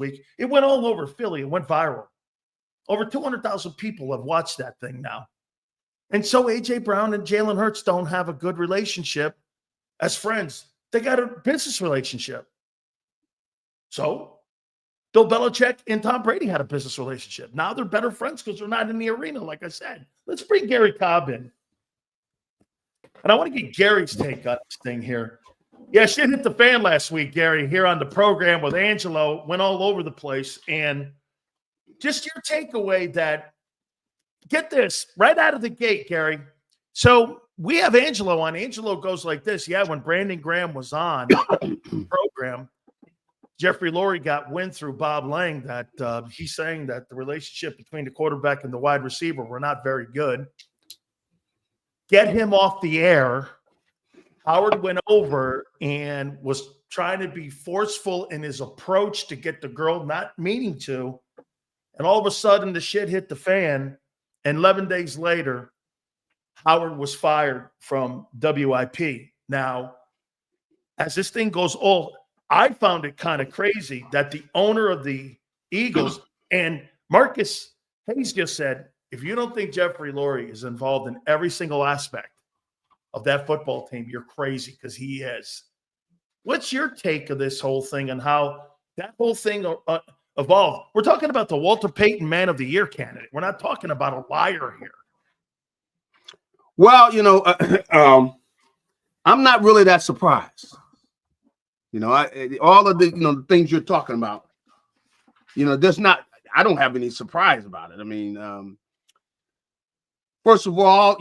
week. It went all over Philly. It went viral. Over 200,000 people have watched that thing now. And so A.J. Brown and Jalen Hurts don't have a good relationship as friends. They got a business relationship. So Bill Belichick and Tom Brady had a business relationship. Now they're better friends because they're not in the arena, like I said. Let's bring Garry Cobb in. And I want to get Gary's take on this thing here. Yeah, shit hit the fan last week, Garry, here on the program with Angelo. Went all over the place. And just your takeaway that, get this, right out of the gate, Garry. So we have Angelo on. Angelo goes like this. Yeah, when Brandon Graham was on the program, Jeffrey Lurie got wind through Bob Lang that he's saying that the relationship between the quarterback and the wide receiver were not very good. Get him off the air. Howard went over and was trying to be forceful in his approach to get the girl, not meaning to. And all of a sudden, the shit hit the fan. And 11 days later, Howard was fired from WIP. Now, as this thing goes on, I found it kind of crazy that the owner of the Eagles and Marcus Hayes just said, if you don't think Jeffrey Lurie is involved in every single aspect of that football team, you're crazy, because he is. What's your take of this whole thing and how that whole thing evolved? We're talking about the Walter Payton Man of the Year candidate. We're not talking about a liar here. Well, I'm not really that surprised. All of the things you're talking about, I don't have any surprise about it. I mean, first of all,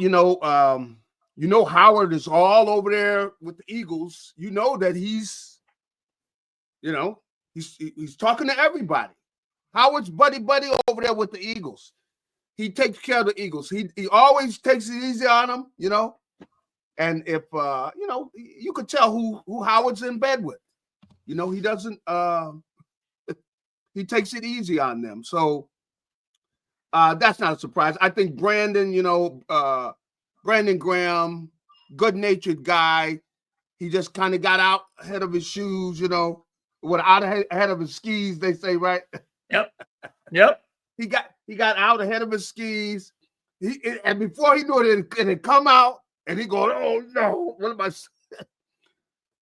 Howard is all over there with the Eagles. You know that he's talking to everybody. Howard's buddy over there with the Eagles. He takes care of the Eagles. He always takes it easy on them, And if you could tell who Howard's in bed with. He doesn't he takes it easy on them. So that's not a surprise. I think Brandon Graham, good-natured guy. He just kind of got out ahead of his shoes, out ahead of his skis, they say, right? Yep. He got out ahead of his skis. And before he knew it had come out, and he going, oh no, what am I saying?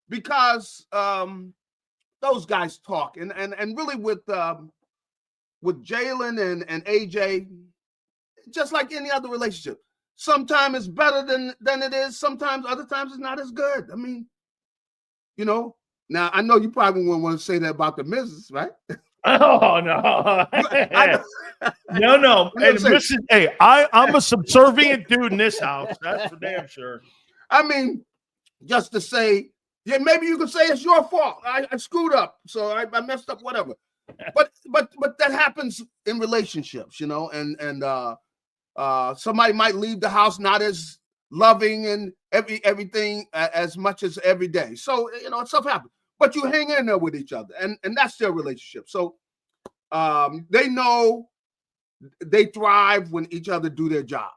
Because those guys talk. And really with Jalen and AJ, just like any other relationship, sometimes it's better than it is. Sometimes, other times it's not as good. I mean, now I know you probably wouldn't want to say that about the missus, right? Oh no. No. Hey, I'm a subservient dude in this house. That's for damn sure. I mean, just to say, yeah, maybe you could say it's your fault. I screwed up, so I messed up, whatever. But that happens in relationships, and somebody might leave the house not as loving and everything as much as every day. So stuff happens. But you hang in there with each other, and that's their relationship. So they know they thrive when each other do their job,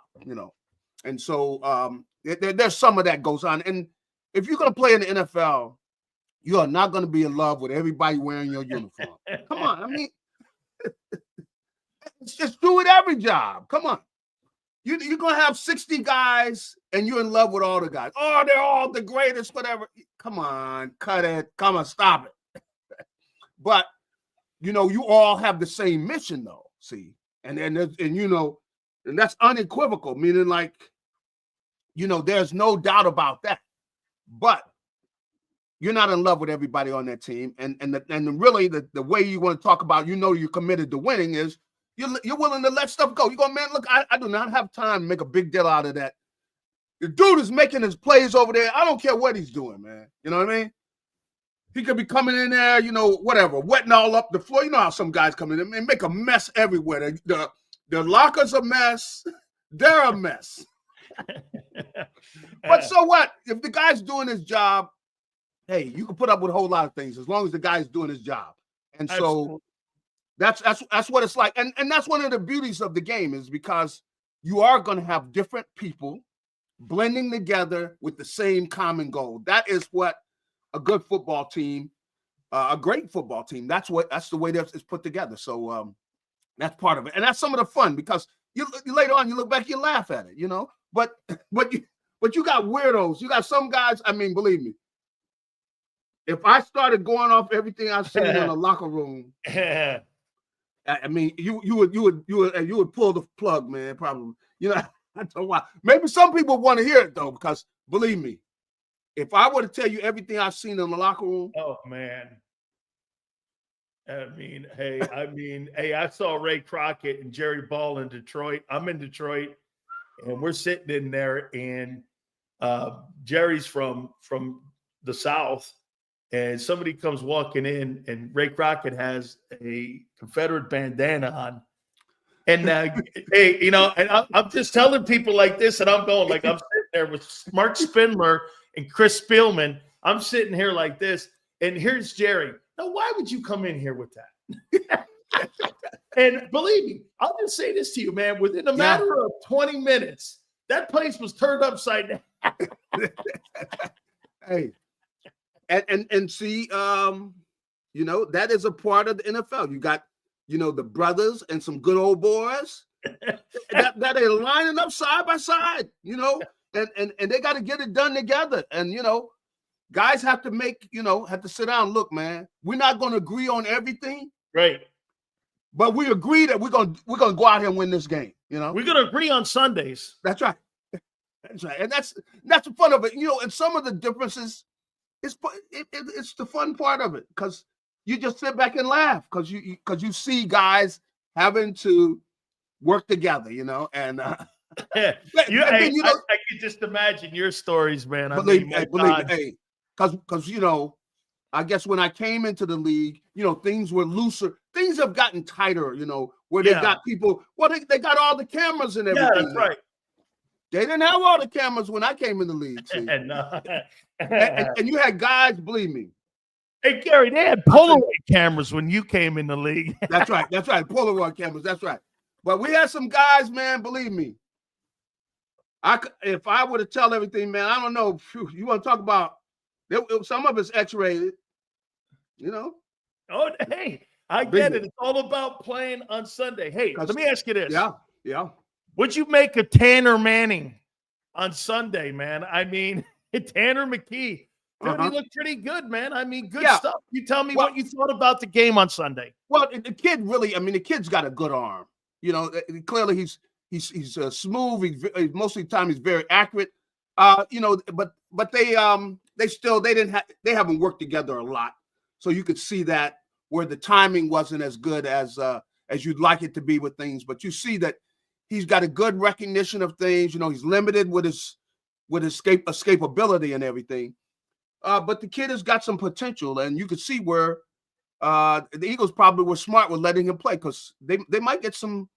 And so there's some of that goes on. And if you're going to play in the NFL, you are not going to be in love with everybody wearing your uniform. Come on. I mean, just do it every job. Come on. You're going to have 60 guys and you're in love with all the guys. Oh, they're all the greatest, whatever. Come on, cut it. Come on, stop it. But, you all have the same mission, though, see? And that's unequivocal, meaning like, there's no doubt about that. But you're not in love with everybody on that team. And really the way you want to talk about, you're committed to winning is you're willing to let stuff go. You go, man, look, I do not have time to make a big deal out of that. The dude is making his plays over there. I don't care what he's doing, man. You know what I mean? He could be coming in there, whatever, wetting all up the floor. You know how some guys come in and make a mess everywhere. The lockers a mess. They're a mess. But so what? If the guy's doing his job, hey, you can put up with a whole lot of things as long as the guy's doing his job. And so that's what it's like. And that's one of the beauties of the game is because you are going to have different people blending together with the same common goal. That is what a good football team a great football team. That's the way that it's put together. So that's part of it, and that's some of the fun because you later on you look back, you laugh at it, you know. But you got weirdos. You got some guys. I mean, believe me, if I started going off everything I've seen in the locker room, I mean, you would pull the plug, man. Probably, you know. I don't know why. Maybe some people want to hear it though, because believe me, if I were to tell you everything I've seen in the locker room, oh man. I mean, hey, I saw Ray Crockett and Jerry Ball in Detroit. I'm in Detroit, and we're sitting in there, and Jerry's from the South, and somebody comes walking in, and Ray Crockett has a Confederate bandana on. And hey, you know, and I'm just telling people like this, and I'm going like I'm sitting there with Mark Spindler and Chris Spielman. I'm sitting here like this, and here's Jerry. Now, why would you come in here with that? And believe me, I'll just say this to you, man. Within a matter of 20 minutes, that place was turned upside down. Hey, and see, you know, that is a part of the NFL. You got, you know, the brothers and some good old boys that are lining up side by side, you know, and they got to get it done together. And, you know, guys have to sit down and look, man, we're not going to agree on everything. Right. But we agree that we're going to go out here and win this game. You know, we're going to agree on Sundays. That's right. That's right. And that's the fun of it. You know, and some of the differences, it's the fun part of it, because you just sit back and laugh because you see guys having to work together, you know, and I can just imagine your stories, man. Believe me, because you know, I guess when I came into the league, you know, things were looser. Things have gotten tighter, you know, where they got people. Well, they got all the cameras and everything. Yeah, that's right. They didn't have all the cameras when I came in the league. And you had guys, believe me. Hey, Gary, they had Polaroid cameras when you came in the league. That's right. That's right. Polaroid cameras. That's right. But we had some guys, man, believe me. If I were to tell everything, man, I don't know. You want to talk about some of it's X-rated, you know? Oh, hey, I get it. It's all about playing on Sunday. Hey, let me ask you this. Yeah. What'd you make of Tanner Manning on Sunday, man? I mean, Tanner McKee. Dude, he looked pretty good, man. I mean, good stuff. You tell me what you thought about the game on Sunday. Well, the kid really, I mean, the kid's got a good arm. You know, clearly he's smooth. He's most of the time he's very accurate. You know, but they haven't worked together a lot, so you could see that where the timing wasn't as good as you'd like it to be with things. But you see that he's got a good recognition of things. You know, he's limited with his escapability and everything. But the kid has got some potential, and you could see where the Eagles probably were smart with letting him play, because they might get some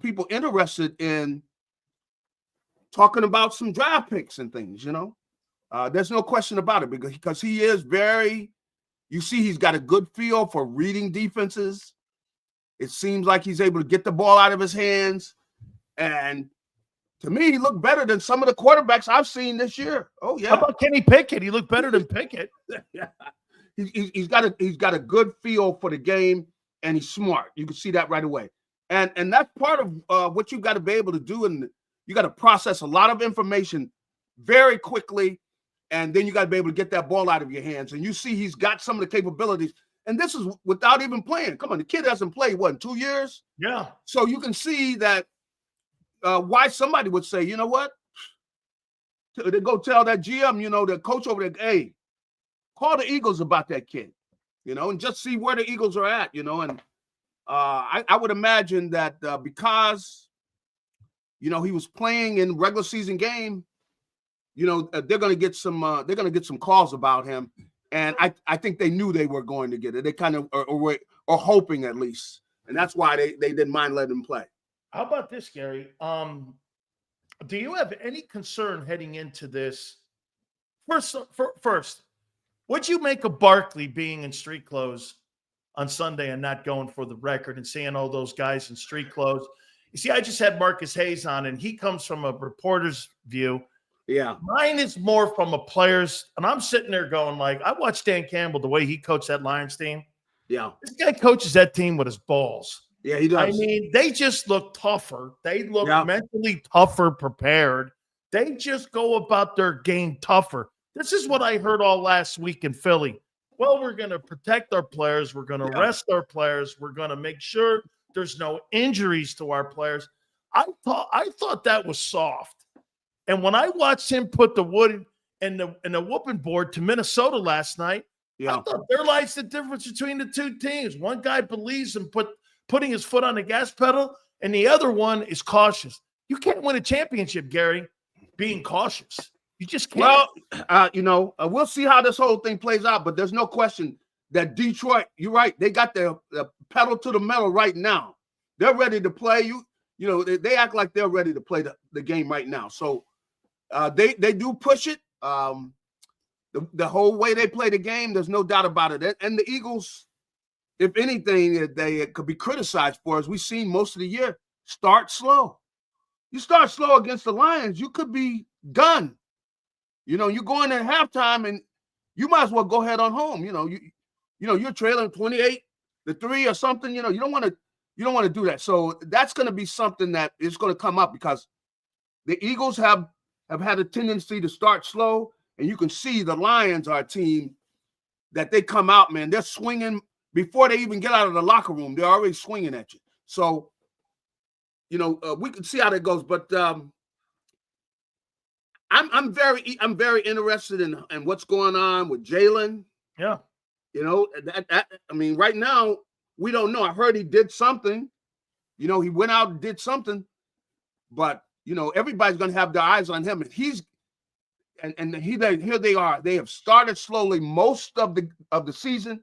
people interested in talking about some draft picks and things. You know, there's no question about it, because he is very. You see, he's got a good feel for reading defenses. It seems like he's able to get the ball out of his hands, and to me, he looked better than some of the quarterbacks I've seen this year. Oh yeah. How about Kenny Pickett? He looked better than Pickett. Yeah. He's got a good feel for the game, and he's smart. You can see that right away. And that's part of what you've got to be able to do, and you got to process a lot of information very quickly, and then you got to be able to get that ball out of your hands. And you see he's got some of the capabilities, and this is without even playing. Come on, the kid hasn't played, what, in 2 years? Yeah. So you can see that why somebody would say, you know what? They go tell that GM, you know, the coach over there, hey, call the Eagles about that kid, you know, and just see where the Eagles are at, you know. And I would imagine that because, you know, he was playing in regular season game, you know, they're going to get some calls about him. And I think they knew they were going to get it. They kind of are hoping, at least. And that's why they didn't mind letting him play. How about this, Gary? Do you have any concern heading into this? First, what'd you make of Barkley being in street clothes on Sunday and not going for the record and seeing all those guys in street clothes? You see, I just had Marcus Hayes on, and he comes from a reporter's view. Yeah. Mine is more from a player's, and I'm sitting there going like, I watched Dan Campbell, the way he coached that Lions team. Yeah. This guy coaches that team with his balls. Yeah, he does. I mean, they just look tougher. They look Yeah. mentally tougher, prepared. They just go about their game tougher. This is what I heard all last week in Philly. Well, we're going to protect our players. We're going to rest our players. We're going to make sure there's no injuries to our players. I thought that was soft. And when I watched him put the wood and the whooping board to Minnesota last night, I thought there lies the difference between the two teams. One guy believes in putting his foot on the gas pedal, and the other one is cautious. You can't win a championship, Gary, being cautious. You just can't. Well, we'll see how this whole thing plays out, but there's no question that Detroit, you're right, they got the pedal to the metal right now. They're ready to play. They act like they're ready to play the game right now. So they do push it. The whole way they play the game, there's no doubt about it. And the Eagles, if anything, they could be criticized for, as we've seen most of the year, start slow. You start slow against the Lions, you could be done. You go in at halftime and you might as well go ahead on home. You're trailing 28-3 or something. You don't want to do that. So that's going to be something that is going to come up, because the Eagles have had a tendency to start slow, and you can see the Lions are a team that they come out, man. They're swinging before they even get out of the locker room. They're already swinging at you. So, we can see how that goes. But I'm very interested in what's going on with Jalen. Yeah. Right now we don't know. I heard he did something. He went out and did something, but everybody's going to have their eyes on him. And here they are. They have started slowly most of the season,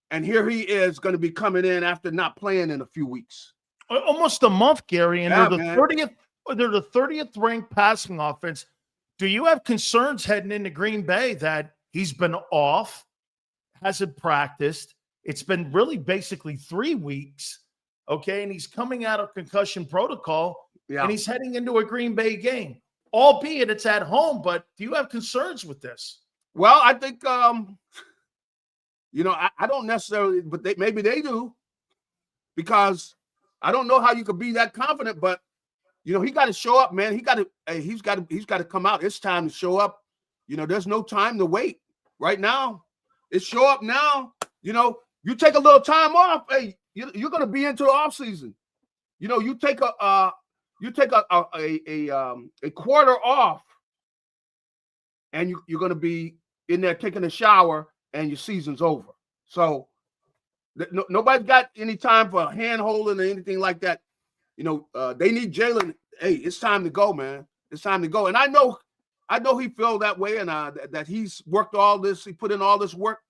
and here he is going to be coming in after not playing in a few weeks, almost a month, Gary. And they're the 30th. They're the 30th ranked passing offense. Do you have concerns heading into Green Bay that he's been off, hasn't practiced? It's been really basically 3 weeks. Okay. And he's coming out of concussion protocol, and he's heading into a Green Bay game, albeit it's at home. But do you have concerns with this? Well, I think, I don't necessarily, but maybe they do, because I don't know how you could be that confident, but he got to show up, man. He's got to come out. It's time to show up. There's no time to wait. Right now, it's show up now. You take a little time off. Hey, you're going to be into the off season. You take a quarter off, and you're going to be in there taking a shower, and your season's over. So nobody's got any time for hand holding or anything like that. They need Jalen. Hey, it's time to go, man. It's time to go. And I know he felt that way, and that he's worked all this. He put in all this work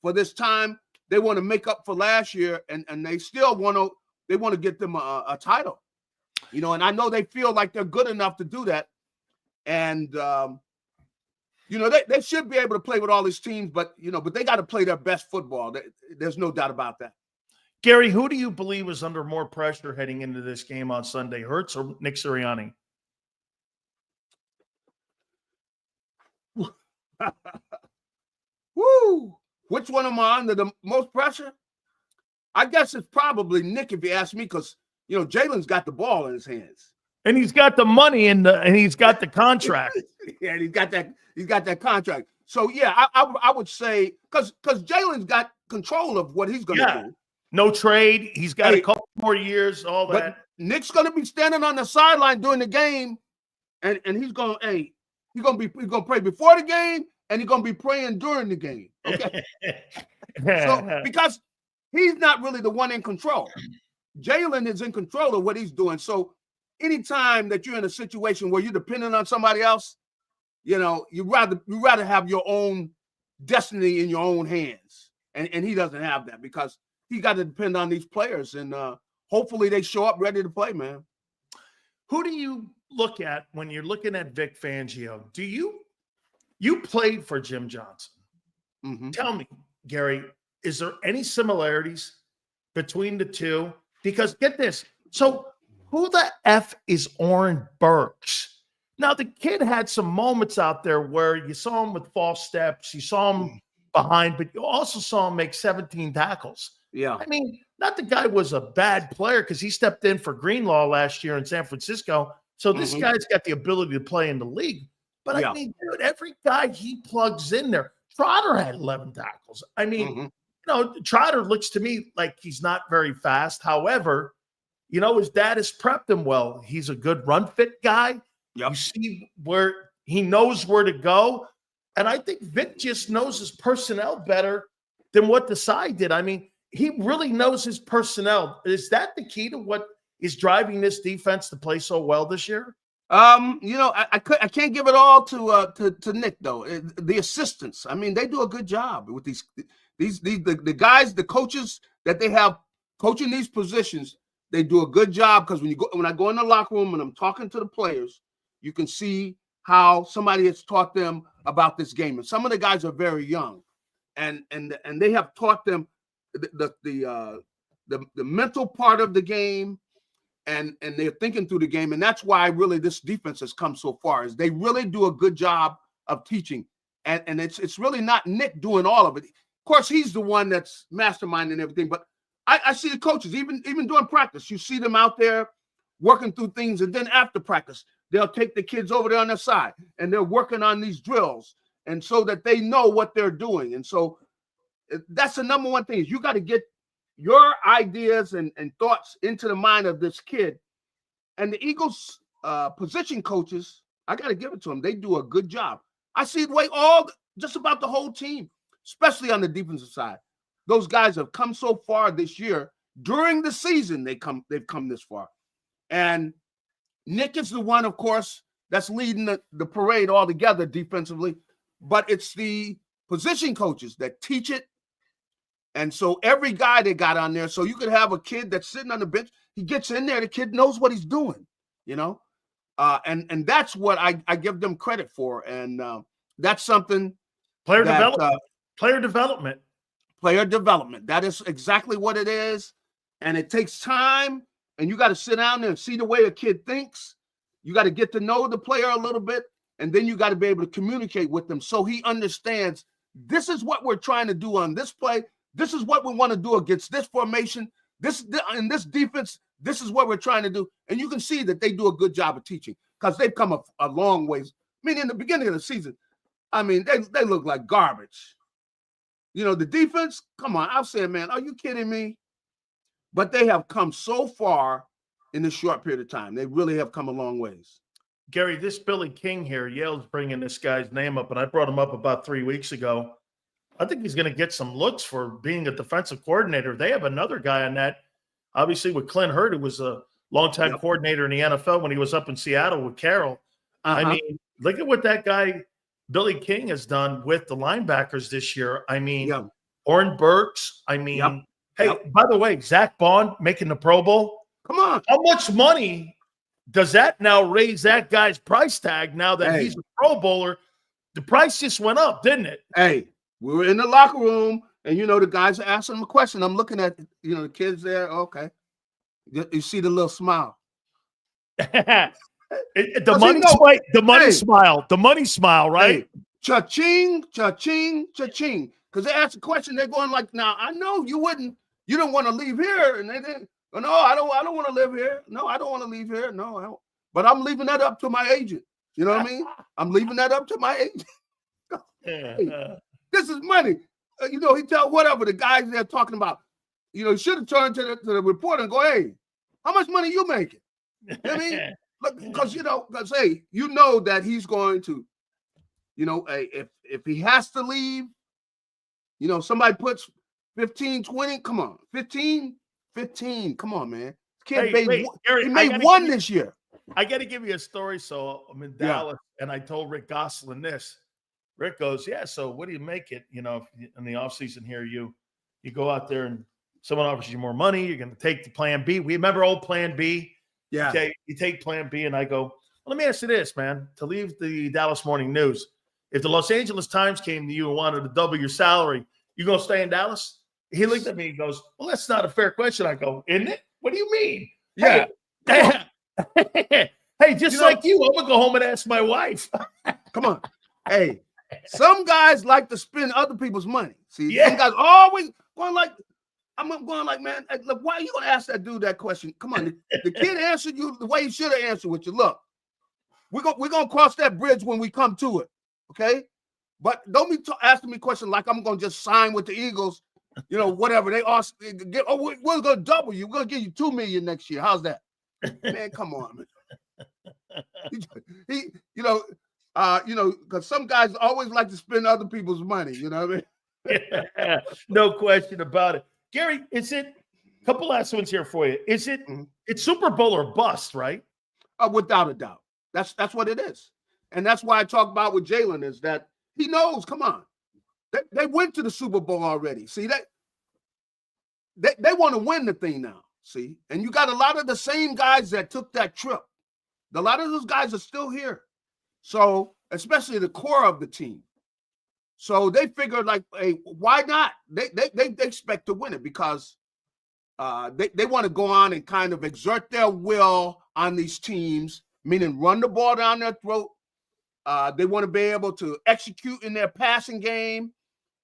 for this time. They want to make up for last year, and they still want to get them a title. And I know they feel like they're good enough to do that. And they should be able to play with all these teams, but they got to play their best football. There's no doubt about that. Gary, who do you believe is under more pressure heading into this game on Sunday, Hurts or Nick Sirianni? Woo! Which one am I under the most pressure? I guess it's probably Nick, if you ask me, because Jalen's got the ball in his hands, and he's got the money and he's got the contract. Yeah, and he's got that contract. So yeah, I would say because Jalen's got control of what he's going to do. No trade. He's got a couple more years. All that. But Nick's going to be standing on the sideline during the game, and he's going to pray before the game, and he's going to be praying during the game. Okay. So because he's not really the one in control, Jalen is in control of what he's doing. So anytime that you're in a situation where you're dependent on somebody else, you rather have your own destiny in your own hands, and he doesn't have that because he got to depend on these players, and hopefully they show up ready to play, man. Who do you look at when you're looking at Vic Fangio? You played for Jim Johnson. Mm-hmm. Tell me, Gary, is there any similarities between the two? Because get this. So who the F is Oren Burks? Now, the kid had some moments out there where you saw him with false steps, you saw him behind, but you also saw him make 17 tackles. Yeah. I mean, not the guy was a bad player because he stepped in for Greenlaw last year in San Francisco. So this guy's got the ability to play in the league. But I mean, dude, every guy he plugs in there, Trotter had 11 tackles. I mean, you know, Trotter looks to me like he's not very fast. However, you know, his dad has prepped him well. He's a good run fit guy. You see where he knows where to go. And I think Vic just knows his personnel better than what Desai did. I mean, he really knows his personnel. Is that the key to what is driving this defense to play so well this year? You know, I can't give it all to Nick though. The assistants, I mean, they do a good job with the guys, the coaches that they have coaching these positions. They do a good job because when I go in the locker room and I'm talking to the players, you can see how somebody has taught them about this game. And some of the guys are very young, and they have taught them the mental part of the game. And they're thinking through the game, and that's why really this defense has come so far. Is they really do a good job of teaching, and it's really not Nick doing all of it. Of course, he's the one that's masterminding everything, but I see the coaches even during practice. You see them out there working through things, and then after practice, they'll take the kids over there on their side, and they're working on these drills, and so that they know what they're doing. And so that's the number one thing is you got to get your ideas and thoughts into the mind of this kid. And the Eagles position coaches, I got to give it to them. They do a good job. I see the way just about the whole team, especially on the defensive side. Those guys have come so far this year. During the season, they've come this far. And Nick is the one, of course, that's leading the parade altogether defensively. But it's the position coaches that teach it. And so every guy they got on there, so you could have a kid that's sitting on the bench, he gets in there, the kid knows what he's doing, you know? And that's what I give them credit for. And that's something. Player development. Player development. That is exactly what it is. And it takes time, and you got to sit down there and see the way a kid thinks. You got to get to know the player a little bit, and then you got to be able to communicate with them so he understands this is what we're trying to do on this play. This is what we want to do against this formation. In this defense, this is what we're trying to do. And you can see that they do a good job of teaching because they've come a long ways. I mean, in the beginning of the season, I mean, they look like garbage. You know, the defense, come on. I'm saying, man, are you kidding me? But they have come so far in this short period of time. They really have come a long ways. Garry, this Billy King here, Yale's bringing this guy's name up, and I brought him up about 3 weeks ago. I think he's going to get some looks for being a defensive coordinator. They have another guy on that, obviously, with Clint Hurd, who was a longtime coordinator in the NFL when he was up in Seattle with Carroll. I mean, look at what that guy, Billy King, has done with the linebackers this year. I mean, Oren Burks. I mean, hey, by the way, Zach Bond making the Pro Bowl. Come on. How much money does that now raise that guy's price tag now that he's a Pro Bowler? The price just went up, didn't it? Hey. We were in the locker room, and, you know, the guys are asking him a question. I'm looking at, you know, the kids there. Okay. You see the little smile. The money smile, right? Hey, cha-ching, cha-ching, cha-ching. Because they asked a question, they're going like, now, I know you don't want to leave here. And they didn't. No, I don't want to live here. No, I don't want to leave here. No, I don't. But I'm leaving that up to my agent. You know what I mean? I'm leaving that up to my agent. Hey, this is money. You know, he tell whatever the guys they're talking about. You know, he should have turned to the reporter and go, hey, how much money you making? You know what I mean? Because, hey, you know that he's going to, you know, if he has to leave, you know, somebody puts 15, 20, come on, 15, come on, man. Kid made one this year. I got to give you a story. So I'm in Dallas, and I told Rick Gosselin this. Rick goes, yeah, so what do you make it? You know, in the offseason here, you go out there and someone offers you more money, you're going to take the plan B. We remember old plan B. Yeah. Okay, you take plan B, and I go, well, let me ask you this, man. To leave the Dallas Morning News, if the Los Angeles Times came to you and wanted to double your salary, you going to stay in Dallas? He looked at me, he goes, well, that's not a fair question. I go, isn't it? What do you mean? Yeah. Hey, Hey, just like you, I'm gonna go home and ask my wife. Come on. Hey, some guys like to spend other people's money. See, Yeah. some guys always going like, I'm going like, man, look, why are you gonna ask that dude that question? Come on, the kid answered you the way he should have answered with you. Look, we're gonna cross that bridge when we come to it, okay? But don't be asking me questions like I'm gonna just sign with the Eagles, whatever they ask. We're gonna double you. We're gonna give you $2 million next year. How's that? Man, come on, man. Because some guys always like to spend other people's money. You know what I mean? Yeah, no question about it. Gary, is it a couple last ones here for you? Is it it's Super Bowl or bust, right? Without a doubt. That's what it is. And that's why I talk about with Jalen is that he knows, come on. They went to the Super Bowl already. See, they want to win the thing now. See, and you got a lot of the same guys that took that trip. A lot of those guys are still here. So, especially the core of the team. So they figured, like, hey, why not? They expect to win it because they want to go on and kind of exert their will on these teams, meaning run the ball down their throat. They want to be able to execute in their passing game,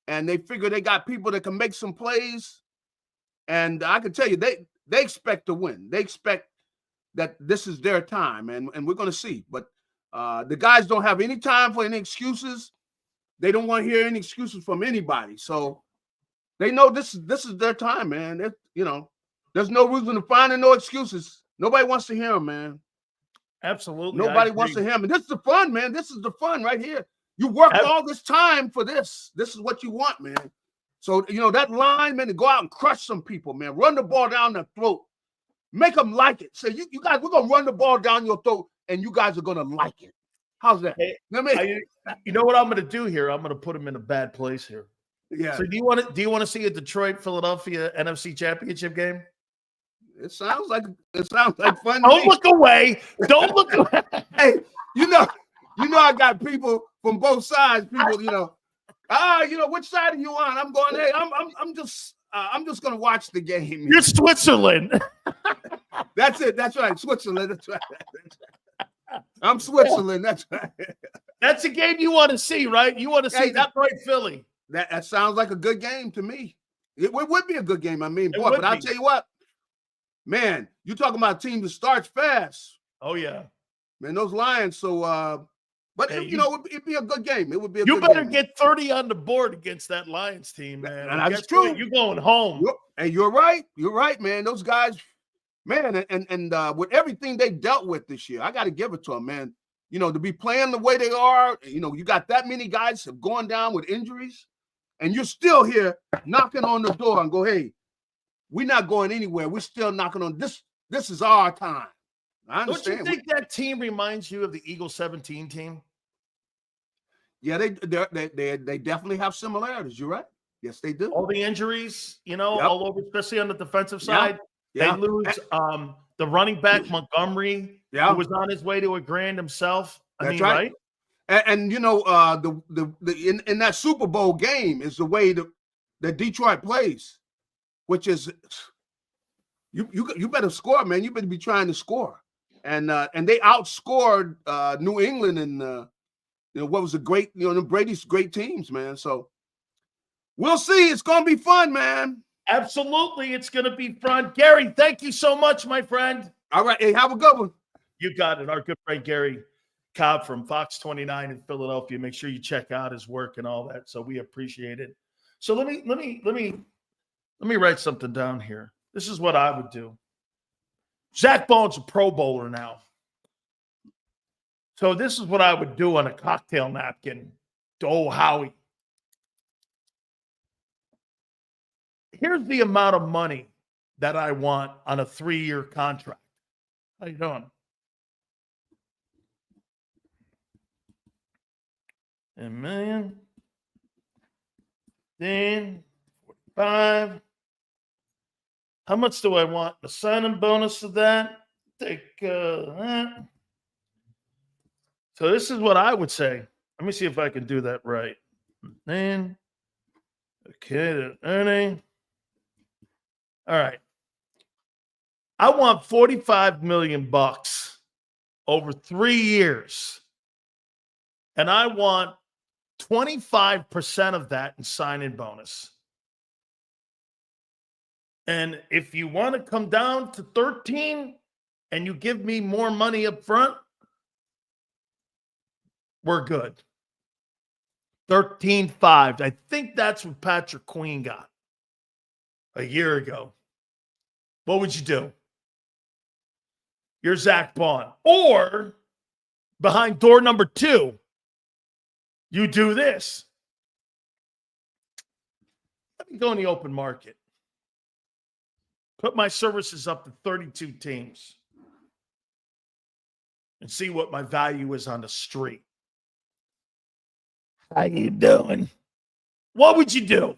and they figure they got people that can make some plays. And I can tell you, they expect to win. They expect that this is their time, and we're going to see. But the guys don't have any time for any excuses. They don't want to hear any excuses from anybody. So they know this is their time, man. There's no reason to find no excuses. Nobody wants to hear them, man. Absolutely. Nobody wants to hear them. And this is the fun, man. This is the fun right here. You worked all this time for this. This is what you want, man. So, that line, man, to go out and crush some people, man. Run the ball down their throat. Make them like it. Say, you guys, we're going to run the ball down your throat, and you guys are going to like it. How's that? Hey, you know what I'm going to do here? I'm going to put them in a bad place here. Yeah. So do you want to see a Detroit-Philadelphia NFC Championship game? It sounds like fun. Don't look away. Don't look away. Hey, I got people from both sides. People, which side are you on? I'm going. Hey, I'm just gonna watch the game. You're Switzerland. That's it. That's right. Switzerland. That's right. I'm Switzerland. That's right. That's a game you want to see, right? You want to see Detroit Philly. That sounds like a good game to me. It would be a good game. I mean, boy, but I'll tell you what, man, you talking about a team that starts fast. Oh yeah, man, those Lions. So, but hey, it'd be a good game. It would be. You better get 30 on the board against that Lions team, man. And that's true. You're going home. You're right. You're right, man. Those guys, man, and with everything they dealt with this year, I got to give it to them, man. To be playing the way they are, you got that many guys have gone down with injuries, and you're still here knocking on the door and go, hey, we're not going anywhere. We're still knocking on this. This is our time. I understand. Don't you think that team reminds you of the Eagles 17 team? Yeah, they definitely have similarities. You're right. Yes, they do. All the injuries, all over, especially on the defensive side. Yeah. They lose the running back Montgomery, who was on his way to a grand himself. That's right. And in that Super Bowl game is the way that Detroit plays, which is you better score, man. You better be trying to score, and they outscored New England and what was a great Brady's great teams, man. So we'll see. It's gonna be fun, man. Absolutely, it's gonna be fun. Gary, thank you so much, my friend. All right, hey, have a good one. You got it. Our good friend Garry Cobb from Fox 29 in Philadelphia. Make sure you check out his work and all that. So we appreciate it. So let me write something down here. This is what I would do. Zach Bone's a Pro Bowler now. So this is what I would do on a cocktail napkin. Oh, Howie. Here's the amount of money that I want on a 3-year contract. How you doing? $1 million. Then 45. How much do I want? The signing bonus of that? Take that. So this is what I would say. Let me see if I can do that right. Then, okay, the earning. All right. I want $45 million over 3 years. And I want 25% of that in sign-in bonus. And if you want to come down to 13 and you give me more money up front, we're good. 13.5. I think that's what Patrick Queen got a year ago. What would you do? You're Zach Bond. Or behind door number 2, you do this. Let me go in the open market. Put my services up to 32 teams and see what my value is on the street. How you doing? What would you do?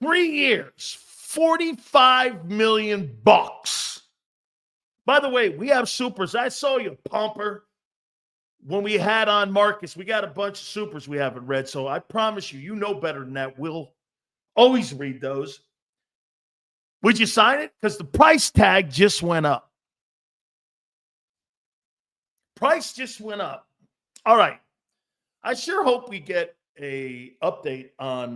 3 years, $45 million. By the way, we have supers. I saw you, Pumper. When we had on Marcus, we got a bunch of supers we haven't read. So I promise you, you know better than that. We'll always read those. Would you sign it? Because the price tag just went up. Price just went up. All right. I sure hope we get a update on